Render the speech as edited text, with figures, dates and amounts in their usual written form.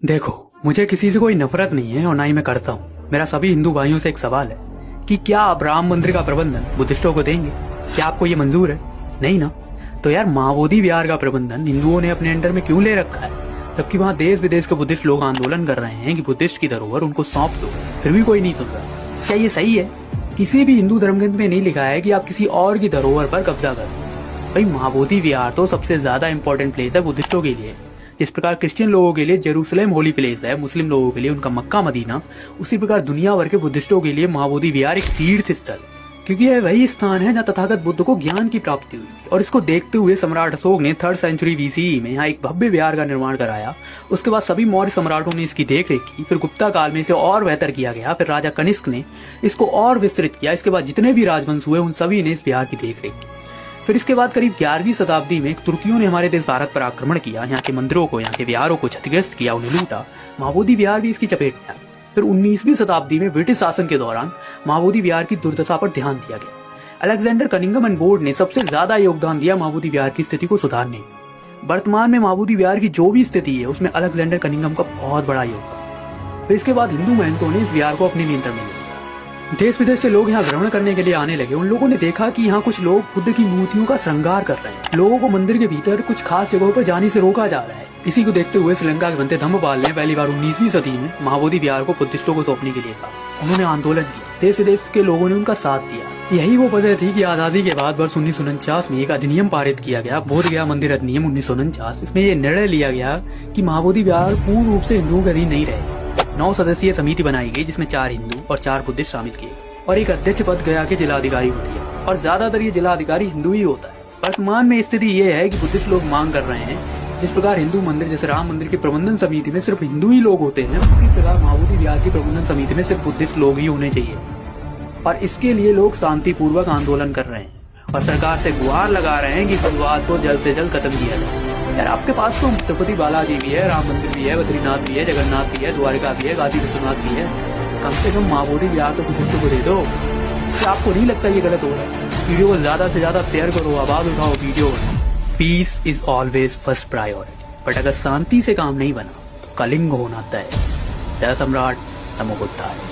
देखो, मुझे किसी से कोई नफरत नहीं है और ना ही मैं करता हूँ। मेरा सभी हिंदू भाइयों से एक सवाल है कि क्या आप राम मंदिर का प्रबंधन बुद्धिस्टों को देंगे? क्या आपको ये मंजूर है? नहीं ना? तो यार माओवादी विहार का प्रबंधन हिंदुओं ने अपने अंडर में क्यों ले रखा है, जबकि वहाँ देश विदेश के बुद्धिस्ट लोग आंदोलन कर रहे हैं कि बुद्धिस्ट की धरोहर उनको सौंप दो, फिर भी कोई नहीं सुन रहा। क्या ये सही है? किसी भी हिंदू धर्मग्रंथ में नहीं लिखा है कि आप किसी और की धरोहर पर कब्जा करो। भाई माओवादी विहार तो सबसे ज्यादा इंपॉर्टेंट प्लेस है बुद्धिस्टों के लिए। जिस प्रकार क्रिश्चियन लोगों के लिए जेरूसलम होली प्लेस है, मुस्लिम लोगों के लिए उनका मक्का मदीना, उसी प्रकार दुनिया भर के बुद्धिस्टों के लिए माओवादी विहार एक तीर्थ स्थल है, क्योंकि यह वही स्थान है जहाँ तथागत बुद्ध को ज्ञान की प्राप्ति हुई थी। और इसको देखते हुए सम्राट अशोक ने 3rd सेंचुरी BCE में यहाँ एक भव्य विहार का निर्माण कराया। उसके बाद सभी मौर्य सम्राटों ने इसकी देखरेख की, फिर गुप्ता काल में इसे और बेहतर किया गया, फिर राजा कनिष्क ने इसको और विस्तृत किया। इसके बाद जितने भी राजवंश हुए उन सभी ने इस विहार की देखरेख की। फिर इसके बाद करीब 11वीं शताब्दी में तुर्कियों ने हमारे देश भारत पर आक्रमण किया, यहाँ के मंदिरों को, यहाँ के विहारों को क्षतिग्रस्त किया, उन्हें लूटा। माओवादी विहार भी इसकी चपेट में आया। फिर 19वीं शताब्दी में ब्रिटिश शासन के दौरान माओवादी विहार की दुर्दशा पर ध्यान दिया गया। अलेक्जेंडर कनिंघम एंड बोर्ड ने सबसे ज्यादा योगदान दिया माओवादी विहार की स्थिति को सुधारने में। वर्तमान में माओवादी विहार की जो भी स्थिति है उसमें अलेक्जेंडर कनिंघम का बहुत बड़ा योगदान। फिर इसके बाद हिंदू महंतों ने इस विहार को अपने नियंत्रण में लिया। देश विदेश से लोग यहाँ भ्रमण करने के लिए आने लगे। उन लोगों ने देखा कि यहाँ कुछ लोग बुद्ध की मूर्तियों का श्रृंगार कर रहे हैं। लोगों को मंदिर के भीतर कुछ खास जगहों पर जाने से रोका जा रहा है। इसी को देखते हुए श्रीलंका के बनते धम्मपाल ने पहली बार 19वीं सदी में माओवादी विहार को बुद्धिस्टों को सौंपने के लिए कहा। उन्होंने आंदोलन किया, देश विदेश के लोगों ने उनका साथ दिया। यही वो वजह थी कि आजादी के बाद वर्ष 1949 में एक अधिनियम पारित किया गया, बोधगया मंदिर अधिनियम 1949। इसमें यह निर्णय लिया गया कि माओवादी विहार पूर्ण रूप से हिंदुओं के अधीन नहीं रहे। 9 सदस्यीय समिति बनाई गई जिसमें 4 हिंदू और 4 बुद्धिस्ट शामिल किए और एक अध्यक्ष पद गया के जिलाधिकारी को दिया, और ज्यादातर ये जिलाधिकारी हिंदू ही होता है। वर्तमान में स्थिति ये है कि बुद्धिस्ट लोग मांग कर रहे हैं जिस प्रकार हिंदू मंदिर जैसे राम मंदिर की प्रबंधन समिति में सिर्फ हिंदू ही लोग होते हैं, उसी प्रकार माओवादी विहार की प्रबंधन समिति में सिर्फ बुद्धिस्ट लोग ही होने चाहिए। और इसके लिए लोग शांतिपूर्वक आंदोलन कर रहे हैं और सरकार से गुहार लगा रहे हैं कि विवाद को जल्द से जल्द खत्म किया जाए। यार आपके पास तो तिरुपति बालाजी भी है, राम मंदिर भी है, बद्रीनाथ भी है, जगन्नाथ भी है, द्वारिका भी है, काशी विश्वनाथ भी है। कम से कम माओवादी विहार तो बुद्धिस्टों को दे दो। क्या आपको नहीं लगता ये गलत हो रहा है? इस वीडियो को ज्यादा से ज्यादा शेयर करो, आवाज उठाओ video. Peace is always first priority, but अगर शांति से काम नहीं बना तो कलिंग होना तय है। जय सम्राट, नमो बुद्धाय।